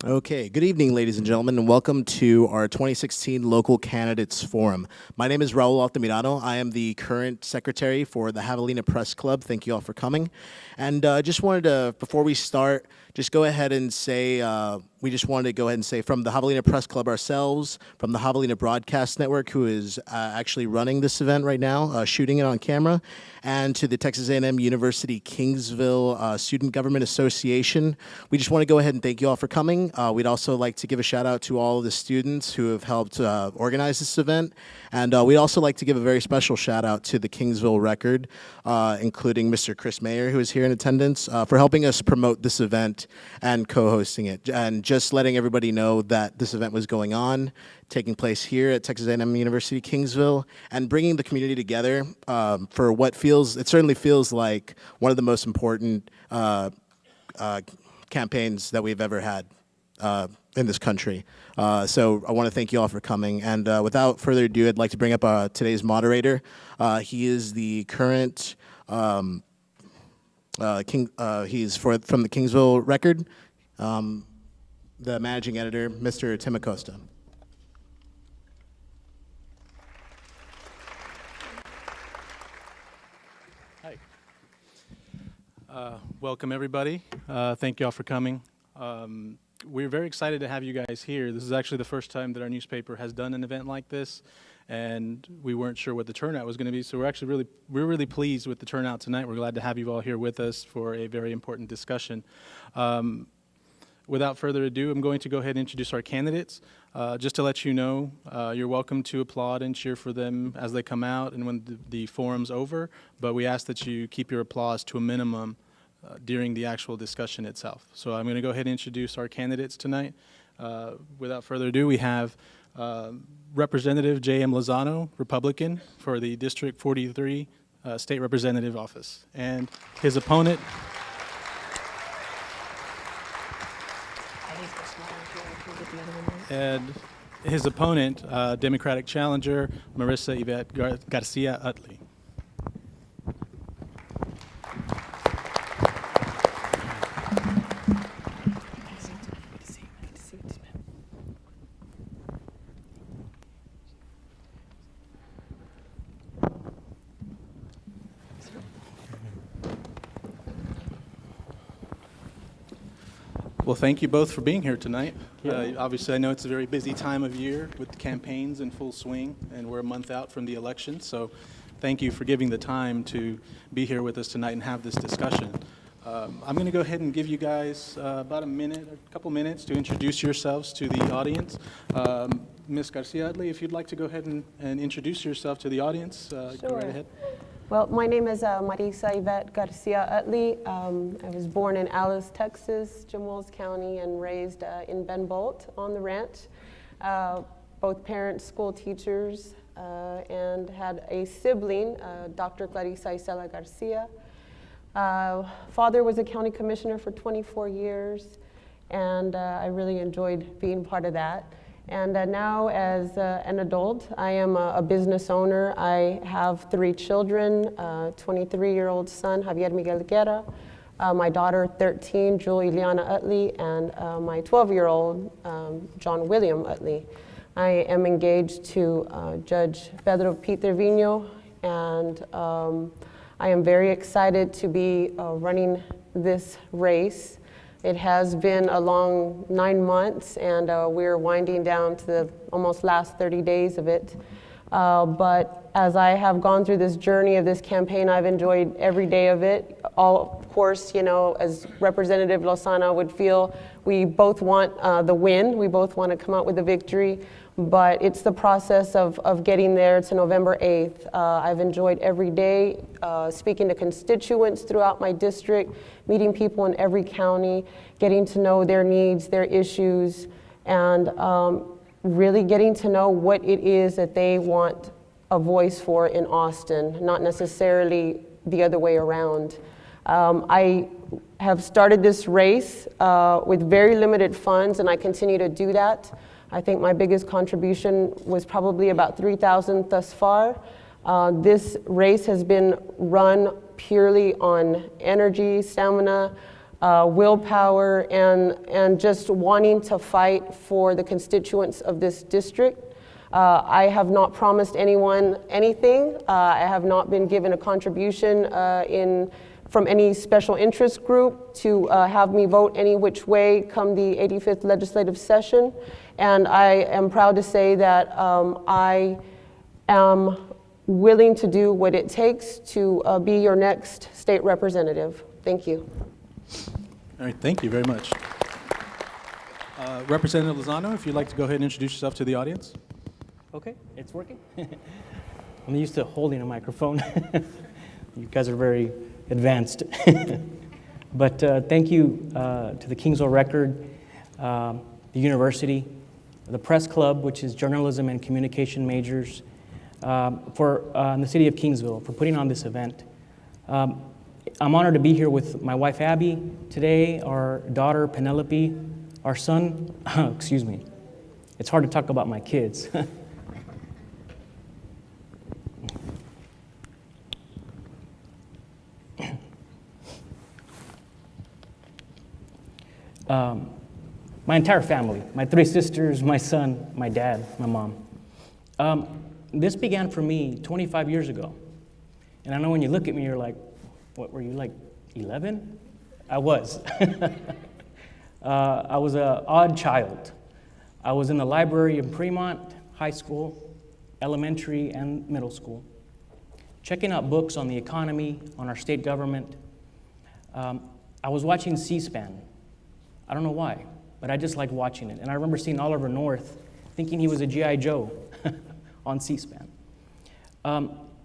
Okay, good evening, ladies and gentlemen, and welcome to our 2016 Local Candidates Forum. My name is Raul Altamirano. I am the current secretary for the Javelina Press Club. Thank you all for coming. And just wanted to, before we start, just go ahead and say, we just wanted to go ahead and say from the Javelina Press Club ourselves, from the Javelina Broadcast Network, who is actually running this event right now, shooting it on camera, and to the Texas A&M University-Kingsville Student Government Association. We just want to go ahead and thank you all for coming. We'd also like to give a shout out to all of the students who have helped organize this event. And we'd also like to give a very special shout out to the Kingsville Record, including Mr. Chris Mayer, who is here in attendance, for helping us promote this event and co-hosting it. And just letting everybody know that this event was going on, taking place here at Texas A&M University-Kingsville, and bringing the community together for what it certainly feels like one of the most important campaigns that we've ever had in this country. So I want to thank you all for coming. And without further ado, I'd like to bring up today's moderator. He is the current he's from the Kingsville Record, the managing editor, Mr. Tim Acosta. Hi. Welcome, everybody. Thank you all for coming. We're very excited to have you guys here. This is actually the first time that our newspaper has done an event like this, and we weren't sure what the turnout was going to be, so we're really pleased with the turnout tonight. We're glad to have you all here with us for a very important discussion. Without further ado, I'm going to go ahead and introduce our candidates. Just to let you know, you're welcome to applaud and cheer for them as they come out and when the forum's over, but we ask that you keep your applause to a minimum during the actual discussion itself. So I'm going to go ahead and introduce our candidates tonight. Without further ado, we have Representative J.M. Lozano, Republican, for the District 43 State Representative Office. And his opponent, Democratic challenger, Marisa Yvette Garcia-Utley. Well, thank you both for being here tonight. Obviously, I know it's a very busy time of year with the campaigns in full swing, and we're a month out from the election, so thank you for giving the time to be here with us tonight and have this discussion. I'm going to go ahead and give you guys about a couple minutes to introduce yourselves to the audience. Ms. Garcia-Utley, if you'd like to go ahead and introduce yourself to the audience, Sure. Go right ahead. Well, my name is Marisa Yvette Garcia-Utley. I was born in Alice, Texas, Jim Wells County, and raised in Ben Bolt on the ranch. Both parents, school teachers, and had a sibling, Dr. Clarissa Isela Garcia. Father was a county commissioner for 24 years, and I really enjoyed being part of that. And now as an adult, I am a business owner. I have 3 children, 23-year-old son, Javier Miguel Guerra, my daughter, 13, Julie Liana Utley, and my 12-year-old, John William Utley. I am engaged to Judge Pedro P. Trevino, and I am very excited to be running this race. It has been a long 9 months, and we're winding down to the almost last 30 days of it. But as I have gone through this journey of this campaign, I've enjoyed every day of it. Of course, you know, as Representative Lozano would feel, we both want the win. We both want to come out with the victory. But it's the process of getting there to November 8th. I've enjoyed every day speaking to constituents throughout my district, meeting people in every county, getting to know their needs, their issues, and really getting to know what it is that they want a voice for in Austin, not necessarily the other way around. I have started this race with very limited funds, and I continue to do that. I think my biggest contribution was probably about $3,000 thus far. This race has been run purely on energy, stamina, willpower, and just wanting to fight for the constituents of this district. I have not promised anyone anything. I have not been given a contribution from any special interest group to have me vote any which way come the 85th legislative session. And I am proud to say that I am willing to do what it takes to be your next state representative. Thank you. All right, thank you very much. Representative Lozano, if you'd like to go ahead and introduce yourself to the audience. Okay, it's working. I'm used to holding a microphone. You guys are very advanced. But thank you to the Kingsville Record, the university, the Press Club, which is journalism and communication majors, for the city of Kingsville for putting on this event. I'm honored to be here with my wife Abby today, our daughter Penelope, our son, excuse me, it's hard to talk about my kids. My entire family, my 3 sisters, my son, my dad, my mom. This began for me 25 years ago. And I know when you look at me, you're like, what were you, like 11? I was. I was an odd child. I was in the library in Fremont High School, elementary and middle school, checking out books on the economy, on our state government. I was watching C-SPAN. I don't know why, but I just liked watching it. And I remember seeing Oliver North, thinking he was a G.I. Joe on C-SPAN.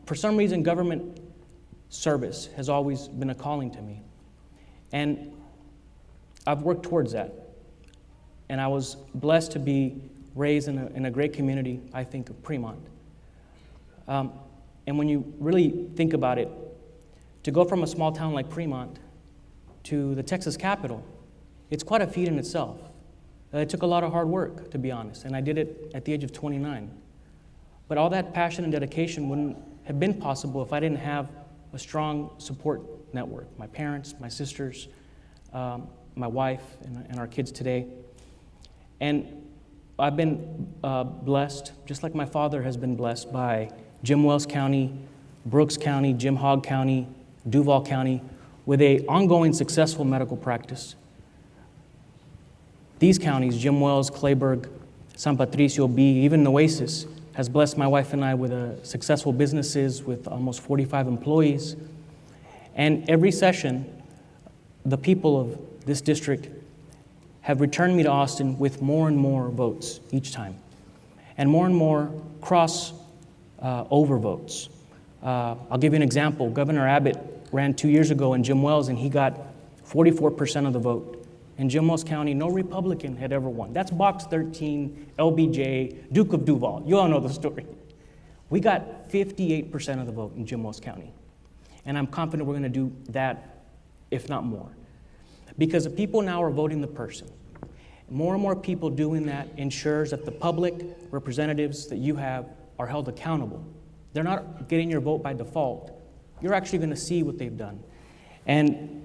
For some reason, government service has always been a calling to me. And I've worked towards that. And I was blessed to be raised in a great community, I think, of Fremont. And when you really think about it, to go from a small town like Fremont to the Texas capital, it's quite a feat in itself. It took a lot of hard work, to be honest, and I did it at the age of 29. But all that passion and dedication wouldn't have been possible if I didn't have a strong support network. My parents, my sisters, my wife, and our kids today. And I've been blessed, just like my father has been blessed, by Jim Wells County, Brooks County, Jim Hogg County, Duval County, with an ongoing successful medical practice. These counties, Jim Wells, Clayburgh, San Patricio B, even Nueces, has blessed my wife and I with successful businesses with almost 45 employees. And every session, the people of this district have returned me to Austin with more and more votes each time, and more cross over votes. I'll give you an example. Governor Abbott ran 2 years ago in Jim Wells, and he got 44% of the vote. In Jim Wells County, no Republican had ever won. That's Box 13, LBJ, Duke of Duval. You all know the story. We got 58% of the vote in Jim Wells County. And I'm confident we're going to do that, if not more. Because the people now are voting the person. More and more people doing that ensures that the public representatives that you have are held accountable. They're not getting your vote by default. You're actually going to see what they've done. And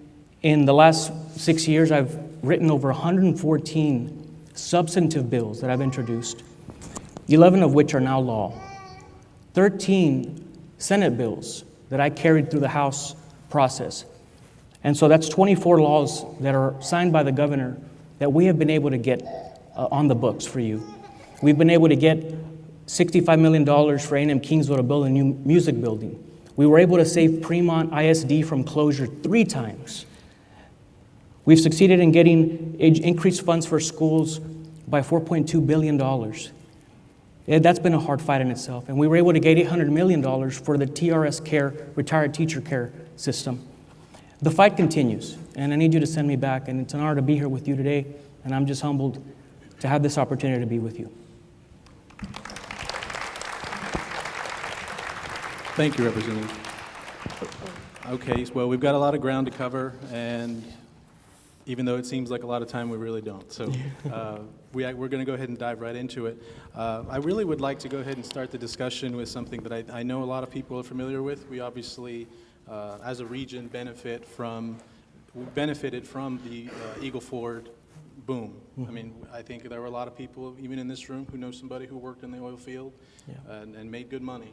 in the last 6 years, I've written over 114 substantive bills that I've introduced, 11 of which are now law, 13 Senate bills that I carried through the House process. And so that's 24 laws that are signed by the governor that we have been able to get on the books for you. We've been able to get $65 million for A&M Kingsville to build a new music building. We were able to save Fremont ISD from closure 3 times. We've succeeded in getting increased funds for schools by $4.2 billion. That's been a hard fight in itself. And we were able to get $800 million for the TRS care, retired teacher care system. The fight continues, and I need you to send me back, and it's an honor to be here with you today, and I'm just humbled to have this opportunity to be with you. Thank you, Representative. Okay, well, we've got a lot of ground to cover, and even though it seems like a lot of time, we really don't. So we're going to go ahead and dive right into it. I really would like to go ahead and start the discussion with something that I know a lot of people are familiar with. We obviously, as a region, benefit from benefited from the Eagle Ford boom. I mean, I think there were a lot of people, even in this room, who know somebody who worked in the oil field and made good money.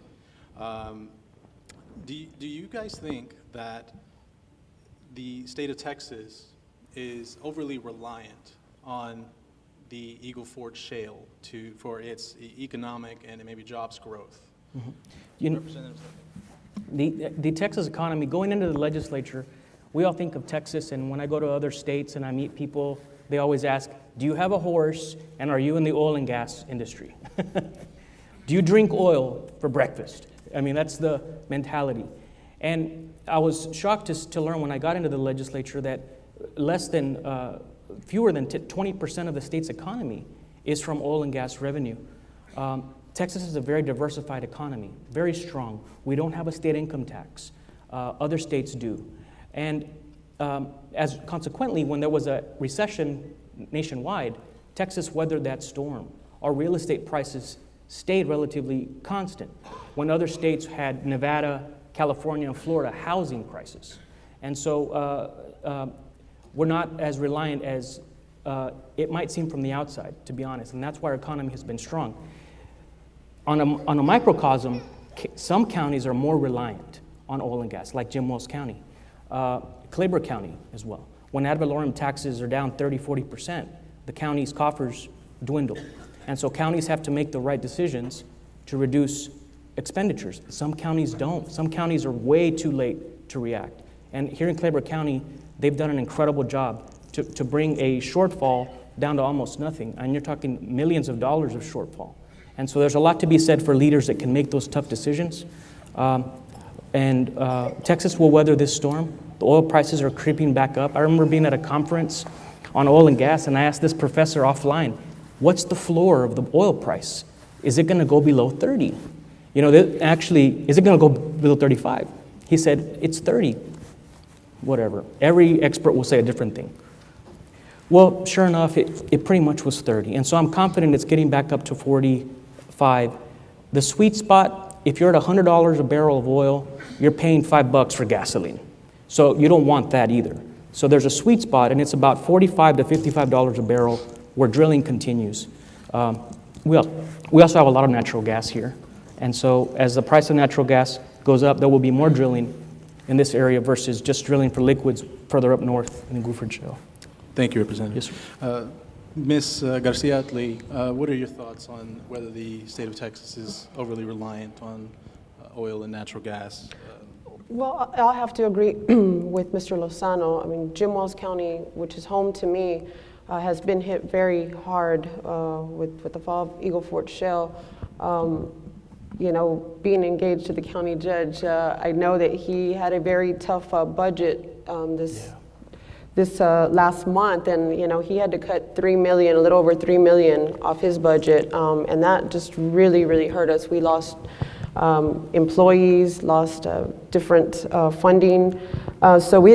Do you guys think that the state of Texas is overly reliant on the Eagle Ford shale for its economic and maybe jobs growth? The Texas economy, going into the legislature, we all think of Texas, and when I go to other states and I meet people, they always ask, do you have a horse, and are you in the oil and gas industry? Do you drink oil for breakfast? I mean, that's the mentality. And I was shocked to learn when I got into the legislature that fewer than 20% of the state's economy is from oil and gas revenue. Texas is a very diversified economy, very strong. We don't have a state income tax. Other states do. And consequently, when there was a recession nationwide, Texas weathered that storm. Our real estate prices stayed relatively constant when other states had Nevada, California, and Florida housing crisis. And so we're not as reliant as it might seem from the outside, to be honest, and that's why our economy has been strong. On a microcosm, some counties are more reliant on oil and gas, like Jim Wells County, Claiborne County as well. When ad valorem taxes are down 30–40%, the county's coffers dwindle. And so counties have to make the right decisions to reduce expenditures. Some counties don't. Some counties are way too late to react. And here in Claiborne County, they've done an incredible job to bring a shortfall down to almost nothing. And you're talking millions of dollars of shortfall. And so there's a lot to be said for leaders that can make those tough decisions. Texas will weather this storm. The oil prices are creeping back up. I remember being at a conference on oil and gas, and I asked this professor offline, what's the floor of the oil price? Is it going to go below 30? You know, actually, is it going to go below 35? He said, it's 30. Whatever. Every expert will say a different thing. Well, sure enough, it pretty much was 30. And so I'm confident it's getting back up to 45. The sweet spot, if you're at $100 a barrel of oil, you're paying $5 for gasoline. So you don't want that either. So there's a sweet spot, and it's about $45 to $55 a barrel where drilling continues. We also have a lot of natural gas here. And so as the price of natural gas goes up, there will be more drilling in this area versus just drilling for liquids further up north in the Guford Shale. Thank you, Representative. Yes, sir. Ms. Garcia-Utley, what are your thoughts on whether the state of Texas is overly reliant on oil and natural gas? Well, I'll have to agree with Mr. Lozano. I mean, Jim Wells County, which is home to me, has been hit very hard with the fall of Eagle Ford Shale. You know, being engaged to the county judge, I know that he had a very tough budget this last month, and you know, he had to cut $3 million, a little over $3 million off his budget, and that just really hurt us. We lost employees, lost different funding, so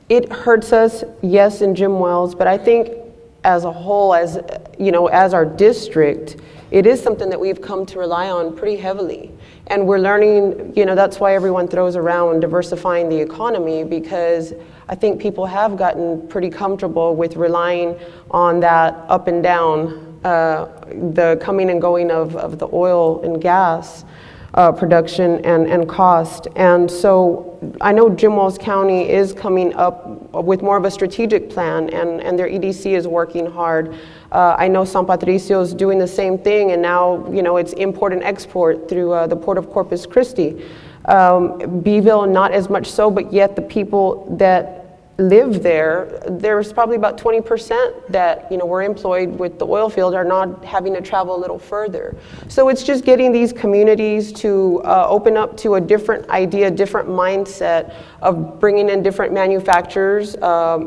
it hurts us, yes, in Jim Wells, but I think as a whole, as you know, as our district, it is something that we've come to rely on pretty heavily. And we're learning, you know, that's why everyone throws around diversifying the economy, because I think people have gotten pretty comfortable with relying on that up and down, the coming and going of the oil and gas production and cost. And so I know Jim Wells County is coming up with more of a strategic plan, and their EDC is working hard. I know San Patricio is doing the same thing, and now, you know, it's import and export through the Port of Corpus Christi. Beeville, not as much so, but yet the people that live there's probably about 20% that, you know, were employed with the oil field are not having to travel a little further. So it's just getting these communities to open up to a different idea, different mindset of bringing in different manufacturers,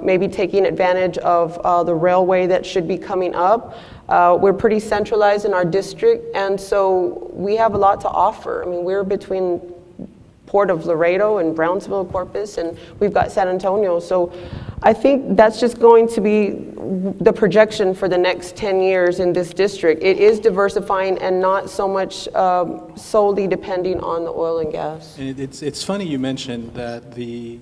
maybe taking advantage of the railway that should be coming up. We're pretty centralized in our district, and so we have a lot to offer. I mean, we're between Port of Laredo and Brownsville, Corpus, and we've got San Antonio. So I think that's just going to be the projection for the next 10 years in this district. It is diversifying and not so much solely depending on the oil and gas. And it's funny you mentioned that the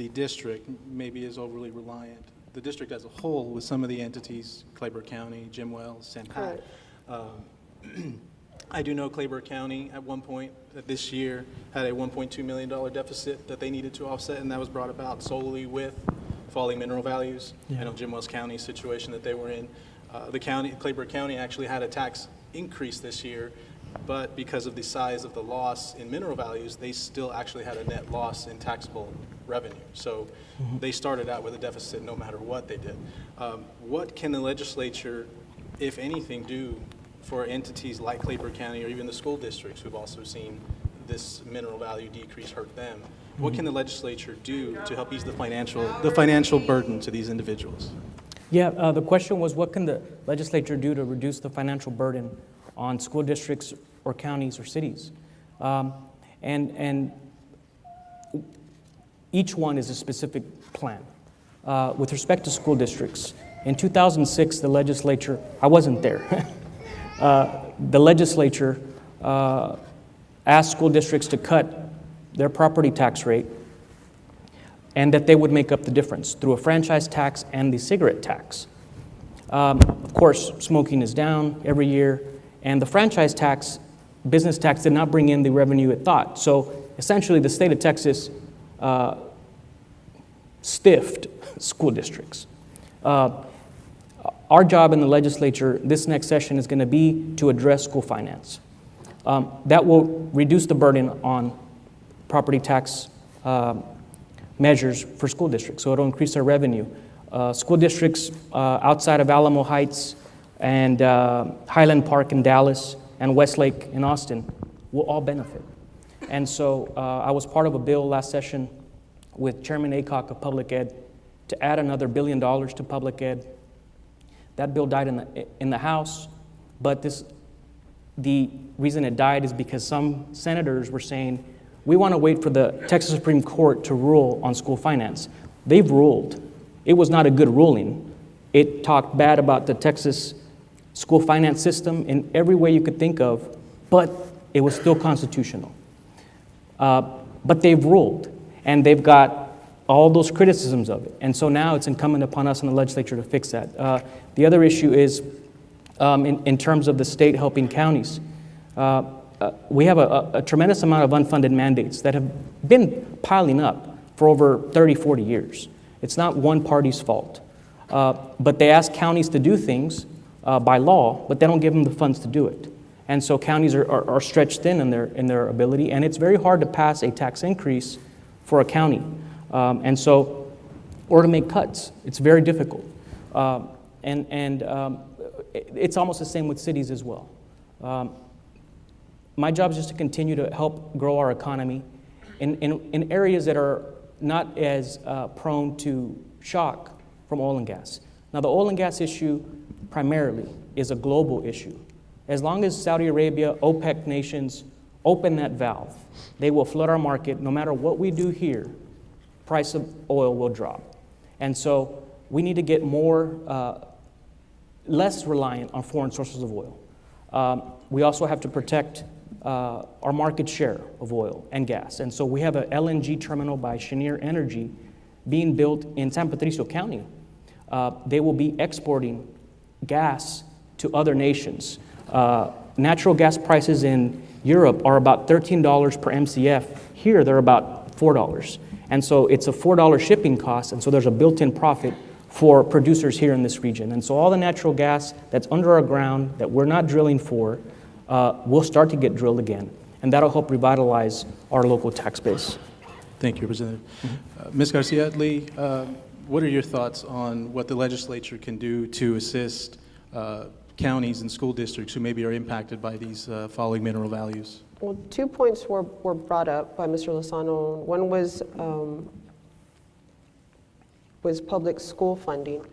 the district maybe is overly reliant. The district as a whole, with some of the entities, Clayburgh County, Jim Wells, St. Pat. I do know Clayburgh County at one point this year had a $1.2 million deficit that they needed to offset, and that was brought about solely with falling mineral values. I know Jim Wells County's situation that they were in. Clayburgh County actually had a tax increase this year, but because of the size of the loss in mineral values, they still actually had a net loss in taxable revenue. So they started out with a deficit no matter what they did. What can the legislature, if anything, do for entities like Clayburgh County or even the school districts who've also seen this mineral value decrease hurt them? What can the legislature do to help ease the financial burden to these individuals? Yeah, the question was, what can the legislature do to reduce the financial burden on school districts or counties or cities? And each one is a specific plan. With respect to school districts, in 2006, the legislature, I wasn't there, the legislature asked school districts to cut their property tax rate and that they would make up the difference through a franchise tax and the cigarette tax. Of course, smoking is down every year, and the franchise tax, business tax, did not bring in the revenue it thought. So essentially, the state of Texas stiffed school districts. Our job in the legislature this next session is going to be to address school finance. That will reduce the burden on property tax measures for school districts, so it'll increase their revenue. School districts outside of Alamo Heights and Highland Park in Dallas and Westlake in Austin will all benefit. And so I was part of a bill last session with Chairman Aycock of Public Ed to add another $1 billion to public ed. That bill died in the House, but the reason it died is because some senators were saying, we want to wait for the Texas Supreme Court to rule on school finance. They've ruled. It was not a good ruling. It talked bad about the Texas school finance system in every way you could think of, but it was still constitutional. But they've ruled, and they've got all those criticisms of it. And so now it's incumbent upon us in the legislature to fix that. The other issue is in terms of the state helping counties. We have a tremendous amount of unfunded mandates that have been piling up for over 30, 40 years. It's not one party's fault. But they ask counties to do things by law, but they don't give them the funds to do it. And so counties are stretched thin in their ability, and it's very hard to pass a tax increase for a county. Or to make cuts. It's very difficult. It's almost the same with cities as well. My job is just to continue to help grow our economy in areas that are not as prone to shock from oil and gas. Now, the oil and gas issue primarily is a global issue. As long as Saudi Arabia, OPEC nations open that valve, they will flood our market. No matter what we do here, price of oil will drop. And so we need to get less reliant on foreign sources of oil. We also have to protect our market share of oil and gas. And so we have an LNG terminal by Cheniere Energy being built in San Patricio County. They will be exporting gas to other nations. Natural gas prices in Europe are about $13 per MCF. Here, they're about $4. And so it's a $4 shipping cost, and so there's a built-in profit for producers here in this region. And so all the natural gas that's under our ground that we're not drilling for will start to get drilled again, and that'll help revitalize our local tax base. Thank you, Representative. Ms. Garcia-Utley, what are your thoughts on what the legislature can do to assist counties and school districts who maybe are impacted by these falling mineral values? Well, 2 points were brought up by Mr. Lozano. One was public school funding.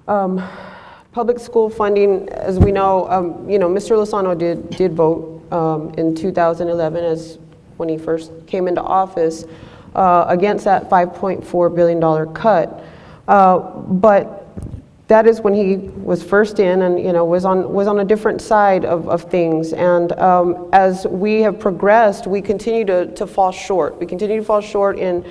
Public school funding, as we know, Mr. Lozano did vote in 2011 when he first came into office against that $5.4 billion cut. But that is when he was first in and was on a different side of things. And as we have progressed, we continue to fall short. We continue to fall short in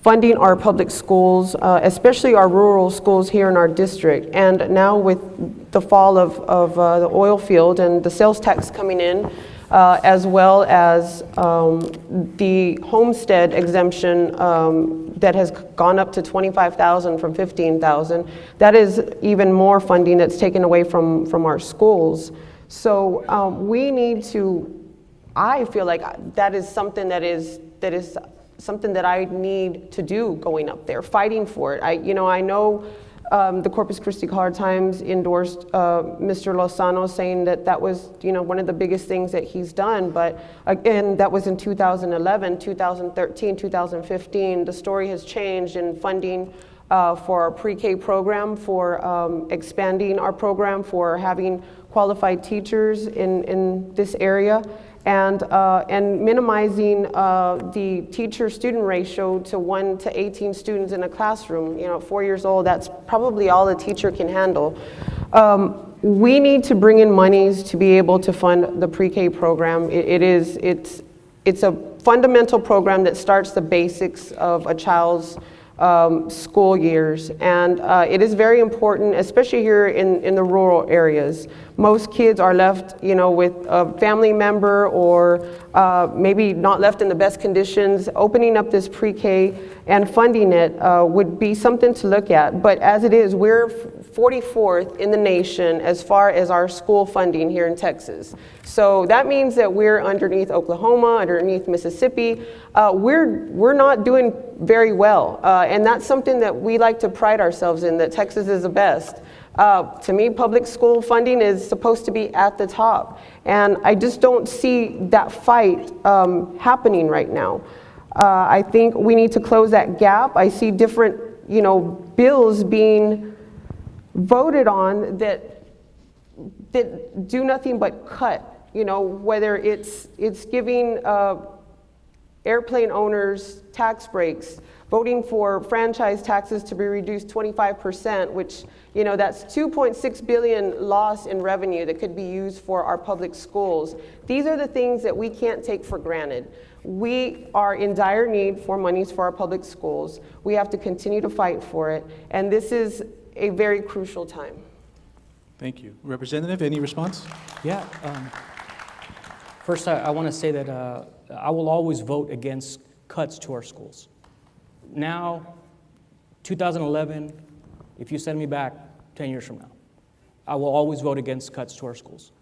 funding our public schools, especially our rural schools here in our district. And now with the fall of the oil field and the sales tax coming in, as well as the homestead exemption that has gone up to $25,000 from $15,000, that is even more funding that's taken away from our schools. So we need to, I feel like that is something that is something that I need to do going up there, fighting for it. I know the Corpus Christi Times endorsed Mr. Lozano, saying that was, one of the biggest things that he's done. But again, that was in 2011, 2013, 2015. The story has changed in funding for our pre-K program, for expanding our program, for having qualified teachers in this area, and minimizing the teacher-student ratio to 1 to 18 students in a classroom. 4 years old, that's probably all a teacher can handle. We need to bring in monies to be able to fund the pre-K program. It's a fundamental program that starts the basics of a child's school years, and it is very important, especially here in the rural areas. Most kids are left, with a family member, or maybe not left in the best conditions. Opening up this pre-K and funding it would be something to look at. But as it is, we're 44th in the nation as far as our school funding here in Texas. So that means that we're underneath Oklahoma, underneath Mississippi. We're not doing very well, and that's something that we like to pride ourselves in, that Texas is the best. To me, public school funding is supposed to be at the top, and I just don't see that fight happening right now. I think we need to close that gap. I see different, bills being voted on that do nothing but cut. Whether it's giving airplane owners tax breaks, voting for franchise taxes to be reduced 25%, which, that's $2.6 billion loss in revenue that could be used for our public schools. These are the things that we can't take for granted. We are in dire need for monies for our public schools. We have to continue to fight for it, and this is a very crucial time. Thank you. Representative, any response? Yeah. First, I want to say that I will always vote against cuts to our schools. Now, 2011, if you send me back 10 years from now, I will always vote against cuts to our schools.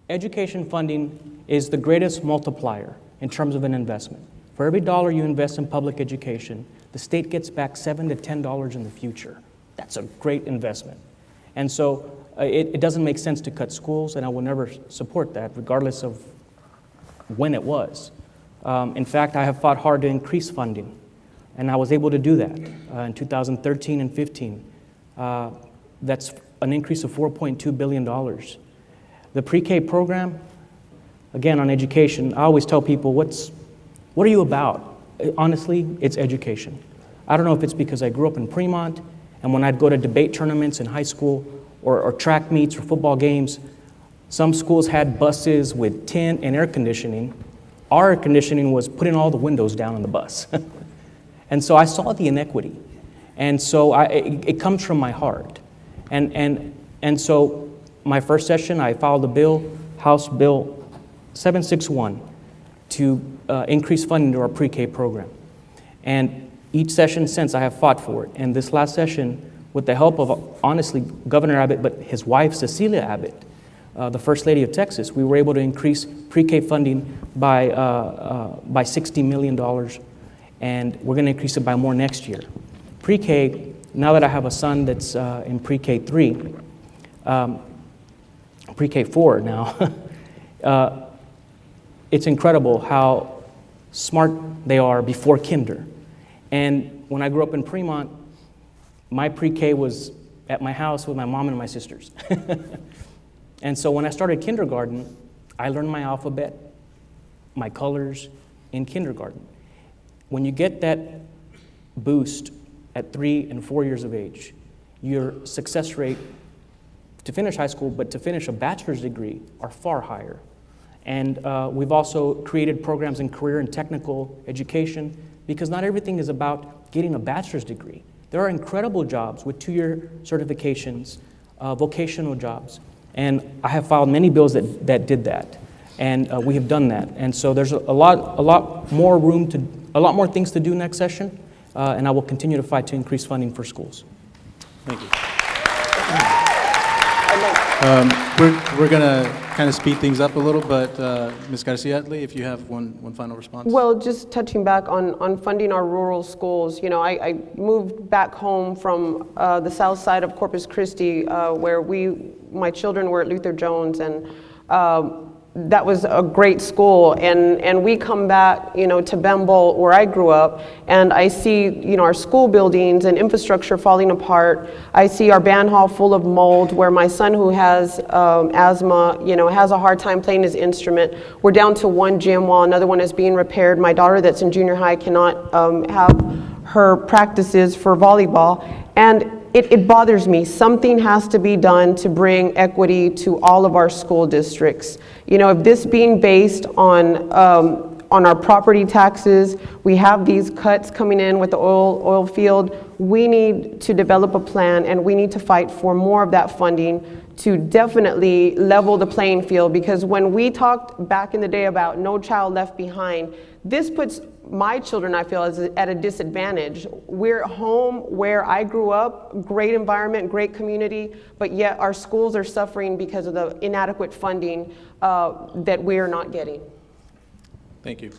Education funding is the greatest multiplier in terms of an investment. For every dollar you invest in public education, the state gets back $7 to $10 in the future. That's a great investment. And so it doesn't make sense to cut schools, and I will never support that, regardless of when it was. In fact, I have fought hard to increase funding, and I was able to do that in 2013 and 15. That's an increase of $4.2 billion. The pre-K program, again, on education, I always tell people, what are you about? Honestly, it's education. I don't know if it's because I grew up in Fremont, and when I'd go to debate tournaments in high school, or track meets or football games, some schools had buses with tent and air conditioning. Our air conditioning was putting all the windows down on the bus. And so I saw the inequity. And so it comes from my heart. And so my first session, I filed a bill, House Bill 761, to increase funding to our pre-K program. And each session since, I have fought for it. And this last session, with the help of, honestly, Governor Abbott, but his wife, Cecilia Abbott, the First Lady of Texas, we were able to increase pre-K funding by $60 million, and we're going to increase it by more next year. Pre-K, now that I have a son that's in pre-K 3, pre-K 4 now, it's incredible how smart they are before kinder. And when I grew up in Fremont, my pre-K was at my house with my mom and my sisters. And so when I started kindergarten, I learned my alphabet, my colors in kindergarten. When you get that boost at 3 and 4 years of age, your success rate to finish high school, but to finish a bachelor's degree, are far higher. And we've also created programs in career and technical education because not everything is about getting a bachelor's degree. There are incredible jobs with 2-year certifications, vocational jobs, and I have filed many bills that did that, and we have done that. And so there's a lot more things to do next session, and I will continue to fight to increase funding for schools. Thank you. We're going to kind of speed things up a little, but Ms. Garcia-Utley, if you have one final response. Well, just touching back on funding our rural schools, you know, I moved back home from the south side of Corpus Christi, where my children were at Luther Jones, and that was a great school, and we come back, you know, to Bembolt, where I grew up, and I see, you know, our school buildings and infrastructure falling apart. I see our band hall full of mold, where my son, who has asthma, you know, has a hard time playing his instrument. We're down to one gym while another one is being repaired. My daughter that's in junior high cannot have her practices for volleyball, and it bothers me. Something has to be done to bring equity to all of our school districts. You know, if this being based on our property taxes, we have these cuts coming in with the oil field. We need to develop a plan, and we need to fight for more of that funding to definitely level the playing field, because when we talked back in the day about No Child Left Behind, this puts my children, I feel, at a disadvantage. We're home where I grew up, great environment, great community, but yet our schools are suffering because of the inadequate funding that we're not getting. Thank you.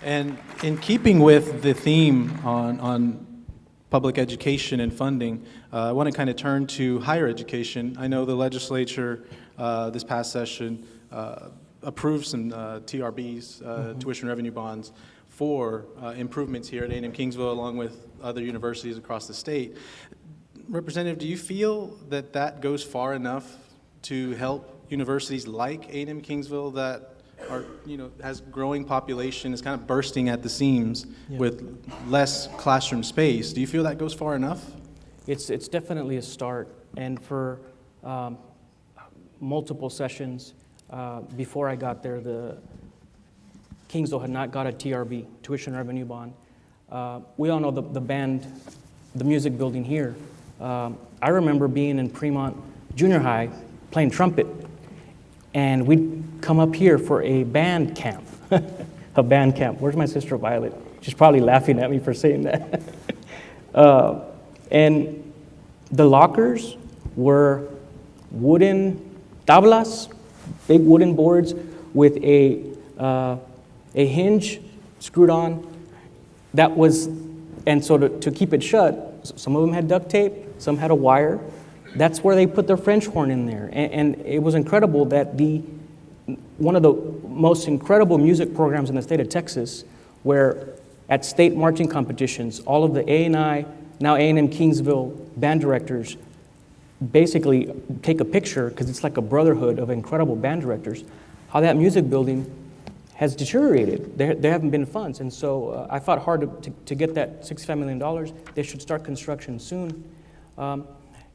And in keeping with the theme on public education and funding, I want to kind of turn to higher education. I know the legislature this past session approved some TRBs, tuition revenue bonds, for improvements here at A&M Kingsville, along with other universities across the state. Representative, do you feel that that goes far enough to help universities like A&M Kingsville that are, you know, has growing population, is kind of bursting at the seams with less classroom space? Do you feel that goes far enough? It's definitely a start, and for multiple sessions before I got there, the Kingsville had not got a TRB, tuition revenue bond. We all know the band, the music building here. I remember being in Fremont Junior High playing trumpet, and we'd come up here for a band camp. A band camp. Where's my sister Violet? She's probably laughing at me for saying that. And the lockers were wooden tablas, big wooden boards with a hinge screwed on. That was, and so to keep it shut, some of them had duct tape, some had a wire. That's where they put their French horn in there. And it was incredible that one of the most incredible music programs in the state of Texas, where at state marching competitions, all of the A&I, now A&M Kingsville band directors basically take a picture, because it's like a brotherhood of incredible band directors, how that music building has deteriorated. There haven't been funds, and so I fought hard to get that $65 million. They should start construction soon.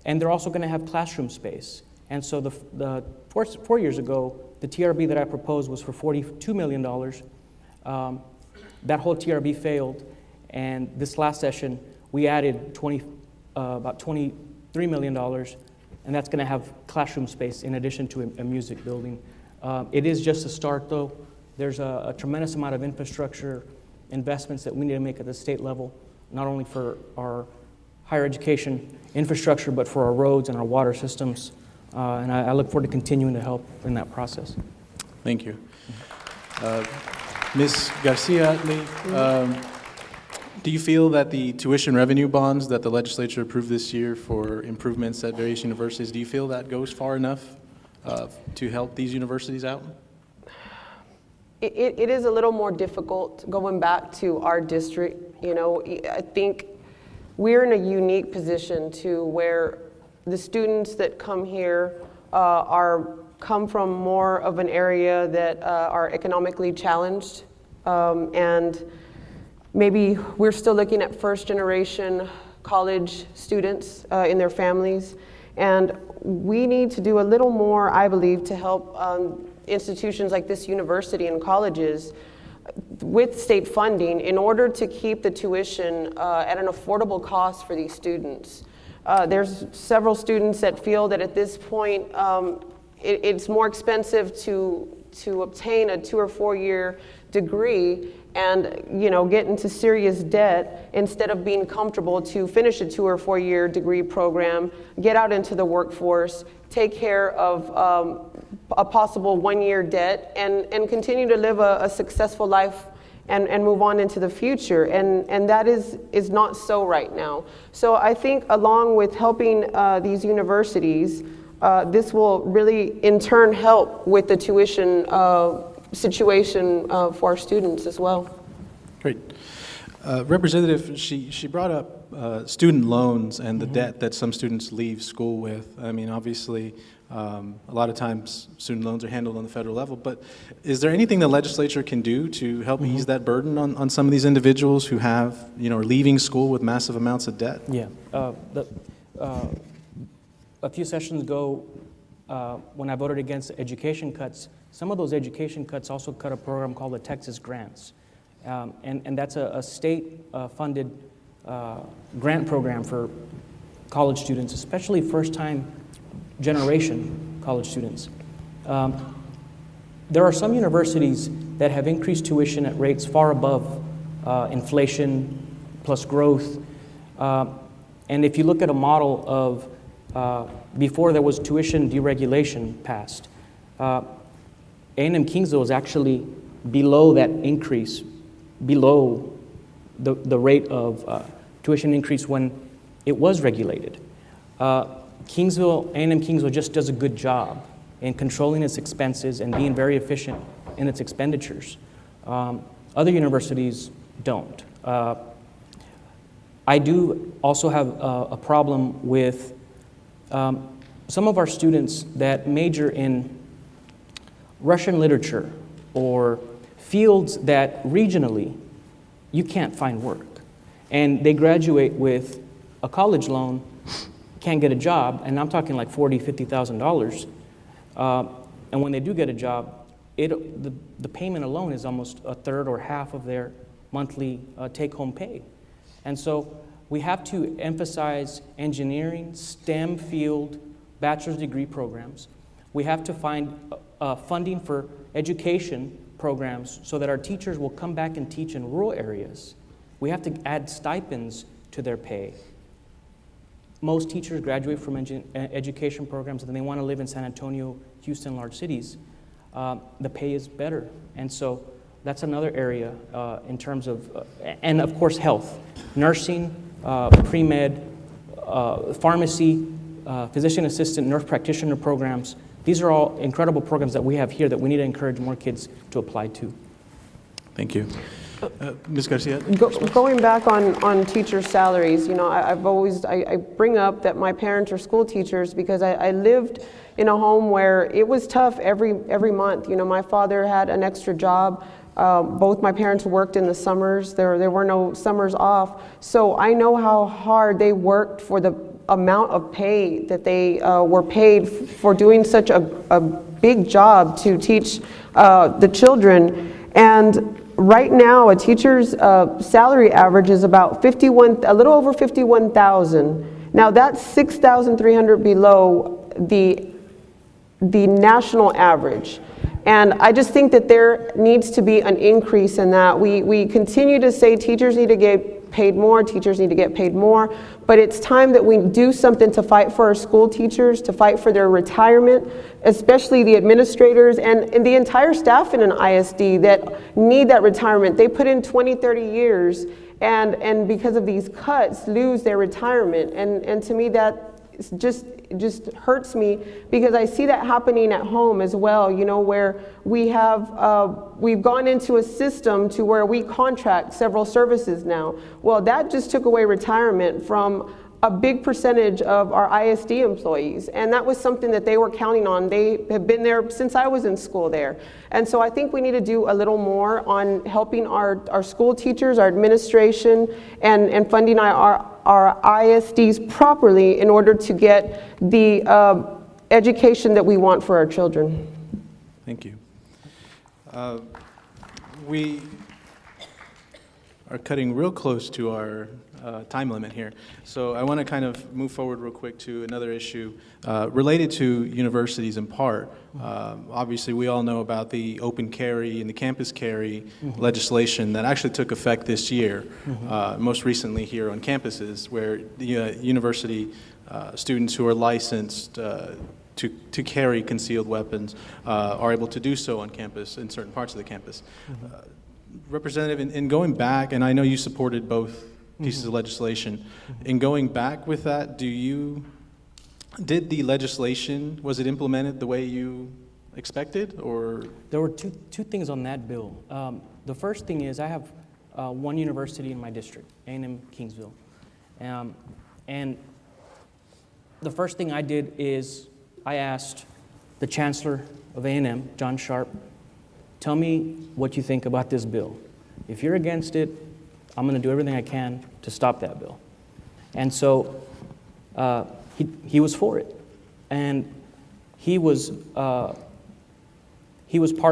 And they're also going to have classroom space. And so the 4 years ago, the TRB that I proposed was for $42 million. That whole TRB failed, and this last session, we added about $23 million, and that's going to have classroom space in addition to a music building. It is just a start, though. There's a tremendous amount of infrastructure investments that we need to make at the state level, not only for our higher education infrastructure, but for our roads and our water systems. And I look forward to continuing to help in that process. Thank you. Ms. Garcia-Utley, do you feel that the tuition revenue bonds that the legislature approved this year for improvements at various universities, do you feel that goes far enough to help these universities out? It is a little more difficult going back to our district. You know, I think we're in a unique position to where the students that come here come from more of an area that are economically challenged, and maybe we're still looking at first generation college students in their families, and we need to do a little more, I believe, to help institutions like this university and colleges. with state funding in order to keep the tuition at an affordable cost for these students. There's several students that feel that at this point it's more expensive to obtain a 2 or 4 year degree and get into serious debt instead of being comfortable to finish a 2 or 4 year degree program, get out into the workforce, take care of a possible 1 year debt, and continue to live a successful life and move on into the future. And that is not so right now. So I think along with helping these universities, this will really in turn help with the tuition situation for our students as well. Great. Representative, she brought up student loans and the debt that some students leave school with. I mean, obviously, a lot of times student loans are handled on the federal level, but is there anything the legislature can do to help ease that burden on some of these individuals who have, are leaving school with massive amounts of debt? Yeah. A few sessions ago, when I voted against education cuts, some of those education cuts also cut a program called the Texas Grants. And that's a state-funded grant program for college students, especially first-time generation college students. There are some universities that have increased tuition at rates far above inflation plus growth. And if you look at a model of before there was tuition deregulation passed, A&M Kingsville is actually below that increase, below the rate of tuition increase when it was regulated. Kingsville, A&M Kingsville just does a good job in controlling its expenses and being very efficient in its expenditures. Other universities don't. I do also have a problem with some of our students that major in Russian literature or fields that regionally you can't find work. And they graduate with a college loan, can't get a job, and I'm talking like $40,000, $50,000. And when they do get a job, the payment alone is almost a third or half of their monthly take-home pay. And so we have to emphasize engineering, STEM field, bachelor's degree programs. We have to find funding for education programs so that our teachers will come back and teach in rural areas. We have to add stipends to their pay. Most teachers graduate from education programs and then they want to live in San Antonio, Houston, large cities. The pay is better. And so that's another area in terms of, and of course health, nursing, pre-med, pharmacy, physician assistant, nurse practitioner programs. These are all incredible programs that we have here that we need to encourage more kids to apply to. Thank you. Ms. Garcia? Going back on teacher salaries, I bring up that my parents are school teachers because I lived in a home where it was tough every month. My father had an extra job. Both my parents worked in the summers. There were no summers off. So I know how hard they worked for the amount of pay that they were paid for doing such a big job to teach the children. And right now, a teacher's salary average is about a little over 51,000. Now that's 6,300 below the national average. And I just think that there needs to be an increase in that. We continue to say teachers need to get paid more, teachers need to get paid more, but it's time that we do something to fight for our school teachers, to fight for their retirement, especially the administrators and the entire staff in an ISD that need that retirement. They put in 20, 30 years and because of these cuts lose their retirement. And to me that just hurts me because I see that happening at home as well, where we've gone into a system to where we contract several services now. Well, that just took away retirement from a big percentage of our ISD employees, and that was something that they were counting on. They have been there since I was in school there. And so I think we need to do a little more on helping our school teachers, our administration, and funding our ISDs properly in order to get the education that we want for our children. Thank you. We are cutting real close to our time limit here. So I want to kind of move forward real quick to another issue related to universities in part. Obviously, we all know about the open carry and the campus carry legislation that actually took effect this year, most recently here on campuses, where the university students who are licensed to carry concealed weapons are able to do so on campus in certain parts of the campus. Representative, in going back, and I know you supported both pieces of legislation, in going back with that, did the legislation, was it implemented the way you expected, or? There were two things on that bill. The first thing is I have one university in my district, A&M Kingsville. And the first thing I did is I asked the chancellor of A&M, John Sharp, tell me what you think about this bill. If you're against it, I'm going to do everything I can to stop that bill. And so he was for it. And he was part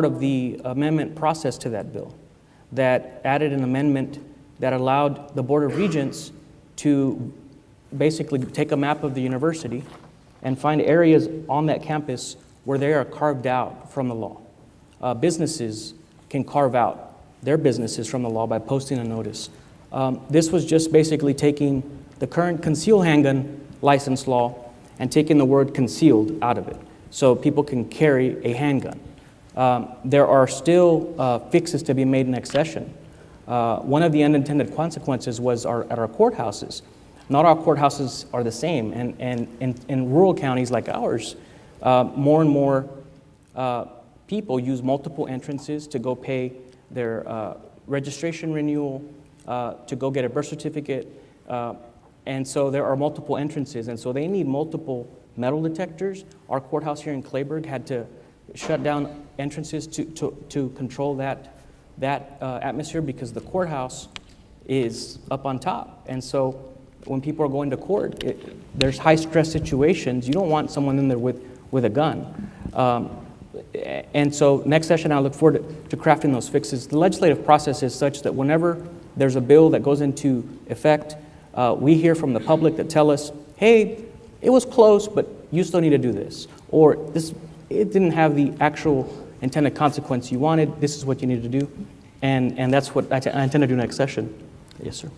of the amendment process to that bill that added an amendment that allowed the Board of Regents to basically take a map of the university and find areas on that campus where they are carved out from the law. Businesses can carve out their businesses from the law by posting a notice. This was just basically taking the current concealed handgun license law and taking the word concealed out of it, so people can carry a handgun. There are still fixes to be made next session. One of the unintended consequences was at our courthouses. Not all courthouses are the same, and in rural counties like ours, more and more people use multiple entrances to go pay their registration renewal, to go get a birth certificate, and so there are multiple entrances, and so they need multiple metal detectors. Our courthouse here in Clayburgh had to shut down entrances to control that atmosphere because the courthouse is up on top, and so when people are going to court, there's high-stress situations. You don't want someone in there with a gun. And so next session, I look forward to crafting those fixes. The legislative process is such that whenever there's a bill that goes into effect, we hear from the public that tell us, hey, it was close, but you still need to do this. Or it didn't have the actual intended consequence you wanted. This is what you need to do. And that's what I intend to do next session. Yes, sir.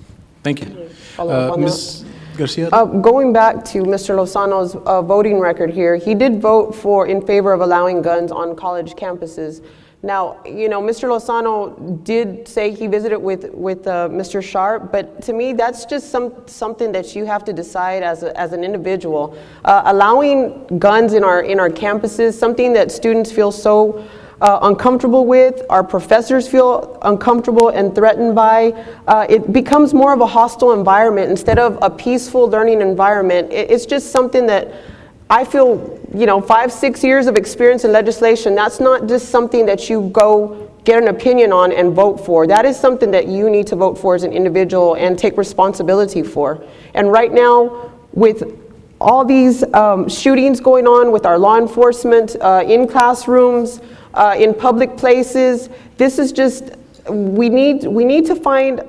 Thank you. Follow up on Ms. Garcia? Going back to Mr. Lozano's voting record here, he did vote in favor of allowing guns on college campuses. Now, you know, Mr. Lozano did say he visited with Mr. Sharp, but to me, that's just something that you have to decide as an individual. Allowing guns in our campuses, something that students feel so uncomfortable with, our professors feel uncomfortable and threatened by, it becomes more of a hostile environment instead of a peaceful learning environment. It's just something that I feel, 5-6 years of experience in legislation, that's not just something that you go get an opinion on and vote for. That is something that you need to vote for as an individual and take responsibility for. And right now, with all these shootings going on with our law enforcement in classrooms, in public places, this is just, we need to find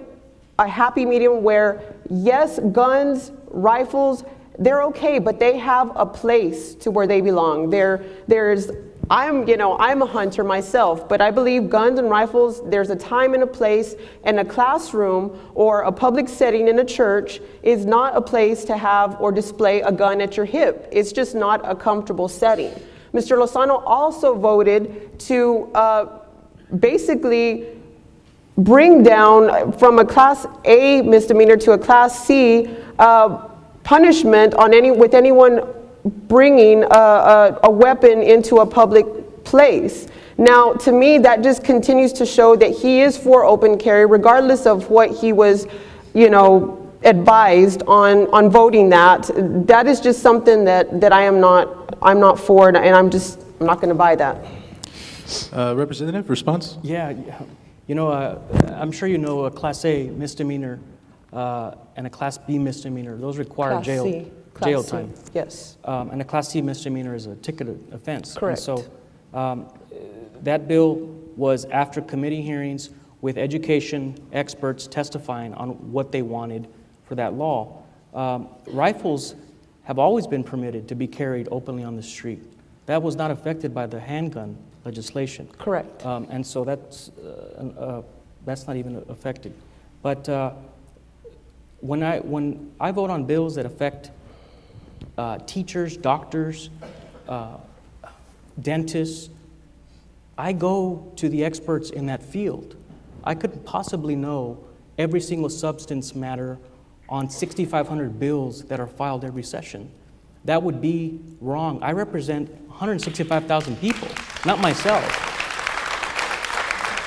a happy medium where, yes, guns, rifles, they're okay, but they have a place to where they belong. I'm a hunter myself, but I believe guns and rifles, there's a time and a place, and a classroom or a public setting in a church is not a place to have or display a gun at your hip. It's just not a comfortable setting. Mr. Lozano also voted to basically bring down from a Class A misdemeanor to a Class C punishment with anyone bringing a weapon into a public place. Now, to me, that just continues to show that he is for open carry, regardless of what he was, advised on voting that. That is just something that I'm not for, and I'm not going to buy that. Representative, response? Yeah, I'm sure you know a Class A misdemeanor and a Class B misdemeanor. Those require jail time. Yes. And a Class C misdemeanor is a ticket offense. Correct. And so that bill was after committee hearings with education experts testifying on what they wanted for that law. Rifles have always been permitted to be carried openly on the street. That was not affected by the handgun legislation. Correct. And so that's not even affected. But when I vote on bills that affect teachers, doctors, dentists, I go to the experts in that field. I couldn't possibly know every single substance matter on 6,500 bills that are filed every session. That would be wrong. I represent 165,000 people, not myself.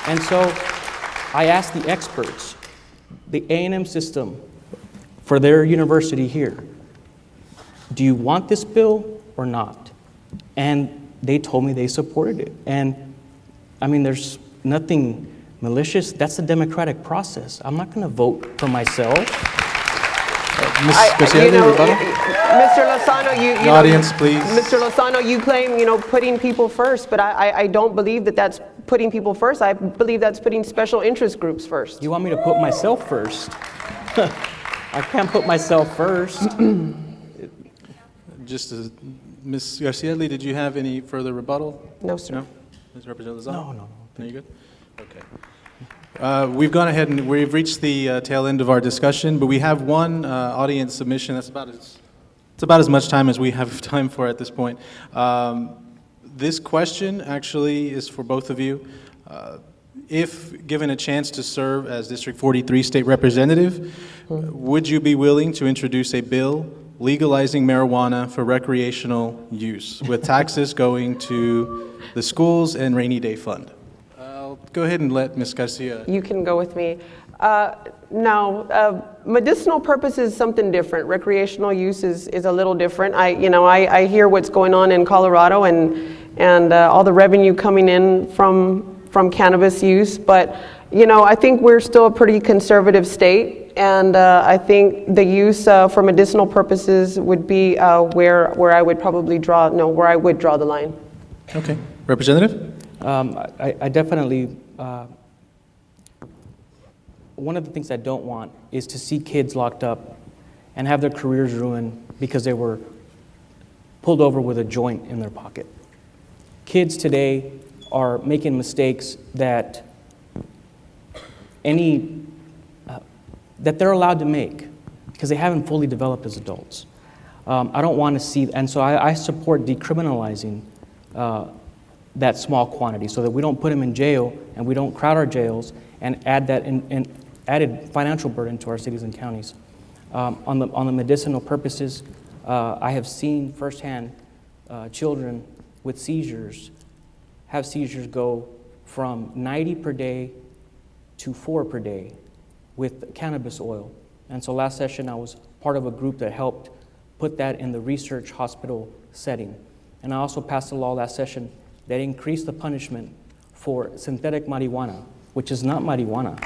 And so I asked the experts, the A&M system for their university here, do you want this bill or not? And they told me they supported it. And I mean, there's nothing malicious. That's the democratic process. I'm not going to vote for myself. Ms. Garcia-Utley, rebuttal? Mr. Lozano, The audience, please. Mr. Lozano, you claim, putting people first, but I don't believe that that's putting people first. I believe that's putting special interest groups first. You want me to put myself first? I can't put myself first. Just as, Ms. Garcia-Utley, did you have any further rebuttal? No, sir. No? Ms. Representative Lozano? No. No, you good? Okay. We've gone ahead and we've reached the tail end of our discussion, but we have one audience submission that's about as much time as we have time for at this point. This question actually is for both of you. If given a chance to serve as District 43 State Representative, would you be willing to introduce a bill legalizing marijuana for recreational use, with taxes going to the schools and rainy day fund? I'll go ahead and let Ms. Garcia. You can go with me. No, medicinal purpose is something different. Recreational use is a little different. I hear what's going on in Colorado and all the revenue coming in from cannabis use, but I think we're still a pretty conservative state, and I think the use for medicinal purposes would be where I would probably draw the line. Okay, Representative. I definitely. One of the things I don't want is to see kids locked up and have their careers ruined because they were pulled over with a joint in their pocket. Kids today are making mistakes that that they're allowed to make because they haven't fully developed as adults. I don't want to see, and so I support decriminalizing that small quantity so that we don't put them in jail and we don't crowd our jails and add that added financial burden to our cities and counties. On the medicinal purposes, I have seen firsthand children with seizures have seizures go from 90 per day to 4 per day with cannabis oil. And so last session I was part of a group that helped put that in the research hospital setting. And I also passed a law last session that increased the punishment for synthetic marijuana, which is not marijuana.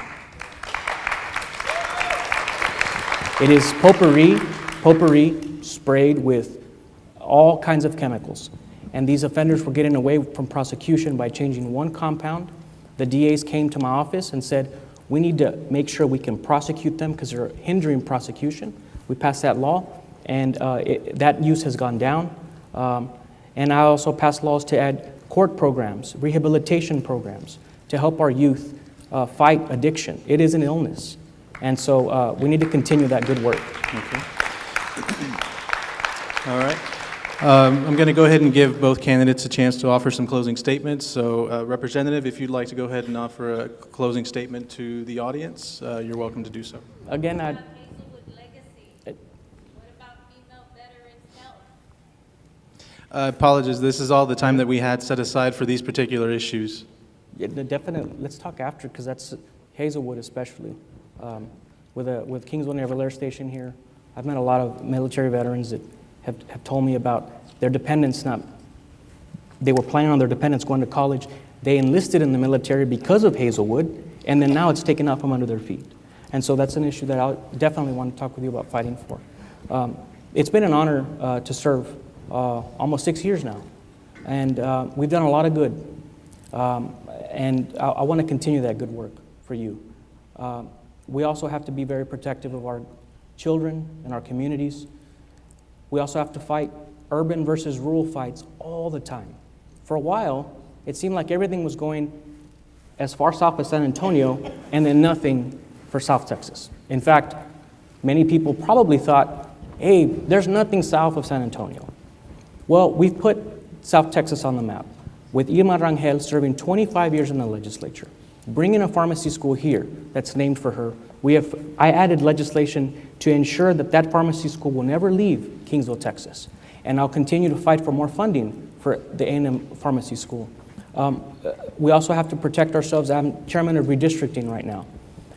It is potpourri sprayed with all kinds of chemicals. And these offenders were getting away from prosecution by changing one compound. The DAs came to my office and said, we need to make sure we can prosecute them because they're hindering prosecution. We passed that law, and that use has gone down. And I also passed laws to add court programs, rehabilitation programs, to help our youth fight addiction. It is an illness. And so we need to continue that good work. Okay. All right. I'm going to go ahead and give both candidates a chance to offer some closing statements. So, Representative, if you'd like to go ahead and offer a closing statement to the audience, you're welcome to do so. Again, What about Hazelwood legacy? What about female veterans' health? Apologies, this is all the time that we had set aside for these particular issues. yeah, definitely, let's talk after, because that's Hazelwood especially. With Kingsville Naval Air Station here, I've met a lot of military veterans that have told me about their dependents they were planning on their dependents going to college. They enlisted in the military because of Hazelwood, and then now it's taken out from under their feet. And so that's an issue that I definitely want to talk with you about fighting for. It's been an honor to serve almost 6 years now, and we've done a lot of good, and I want to continue that good work. for you. We also have to be very protective of our children and our communities. We also have to fight urban versus rural fights all the time. For a while, it seemed like everything was going as far south as San Antonio and then nothing for South Texas. In fact, many people probably thought, hey, there's nothing south of San Antonio. Well, we've put South Texas on the map with Irma Rangel serving 25 years in the legislature, bringing a pharmacy school here that's named for her. I added legislation to ensure that that pharmacy school will never leave Kingsville, Texas. And I'll continue to fight for more funding for the A&M Pharmacy School. We also have to protect ourselves. I'm chairman of redistricting right now.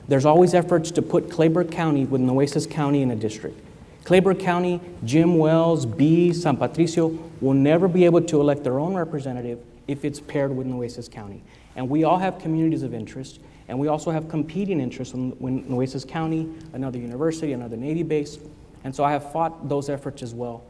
There's always efforts to put Clayburgh County with Nueces County in a district. Clayburgh County, Jim Wells, B, San Patricio will never be able to elect their own representative if it's paired with Nueces County. And we all have communities of interest, and we also have competing interests when Nueces County, another university, another Navy base. And so I have fought those efforts as well.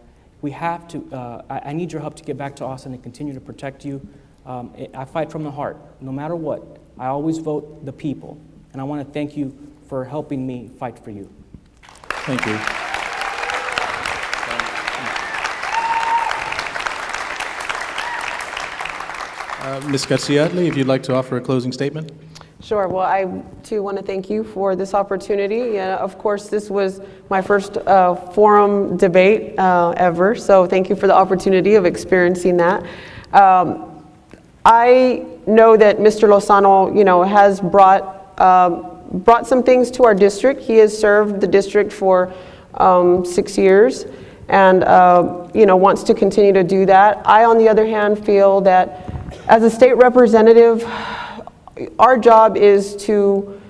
We have to, I need your help to get back to Austin and continue to protect you. I fight from the heart. No matter what, I always vote the people. And I want to thank you for helping me fight for you. Thank you. Ms. Garcia-Utley, if you'd like to offer a closing statement. Sure. Well, I too want to thank you for this opportunity. Of course, this was my first forum debate ever, so thank you for the opportunity of experiencing that. I know that Mr. Lozano, has brought some things to our district. He has served the district for 6 years, and wants to continue to do that. I, on the other hand, feel that as a state representative, our job is to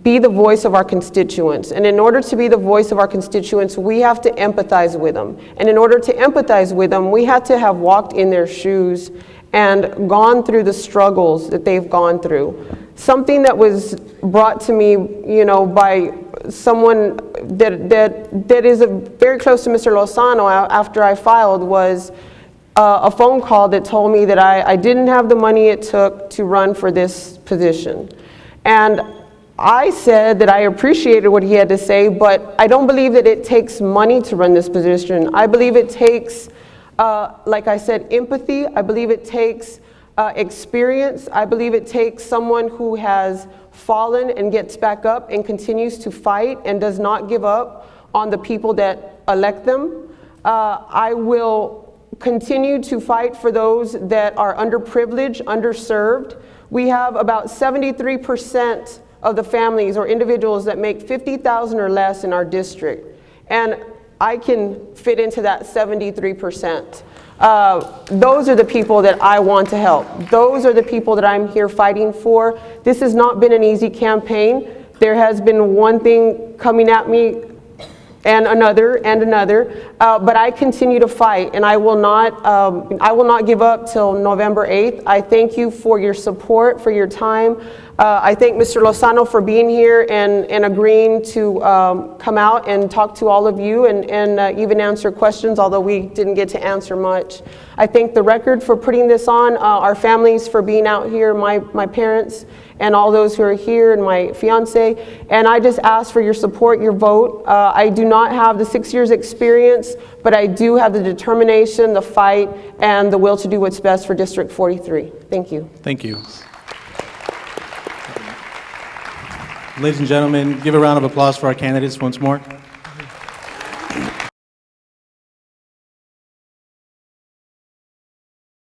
be the voice of our constituents. And in order to be the voice of our constituents, we have to empathize with them. And in order to empathize with them, we have to have walked in their shoes and gone through the struggles that they've gone through. Something that was brought to me, by someone that is very close to Mr. Lozano after I filed was a phone call that told me that I didn't have the money it took to run for this position. And I said that I appreciated what he had to say, but I don't believe that it takes money to run this position. I believe it takes, like I said, empathy. I believe it takes experience. I believe it takes someone who has fallen and gets back up and continues to fight and does not give up on the people that elect them. I will continue to fight for those that are underprivileged, underserved. We have about 73% of the families or individuals that make $50,000 or less in our district. And I can fit into that 73%. Those are the people that I want to help. Those are the people that I'm here fighting for. This has not been an easy campaign. There has been one thing coming at me and another, but I continue to fight, and I will not give up till November 8th. I thank you for your support, for your time. I thank Mr. Lozano for being here and agreeing to come out and talk to all of you and even answer questions, although we didn't get to answer much. I thank the Record for putting this on, our families for being out here, my parents, and all those who are here, and my fiance. And I just ask for your support, your vote. I do not have the 6 years experience, but I do have the determination, the fight, and the will to do what's best for District 43. Thank you. Thank you. Ladies and gentlemen, give a round of applause for our candidates once more.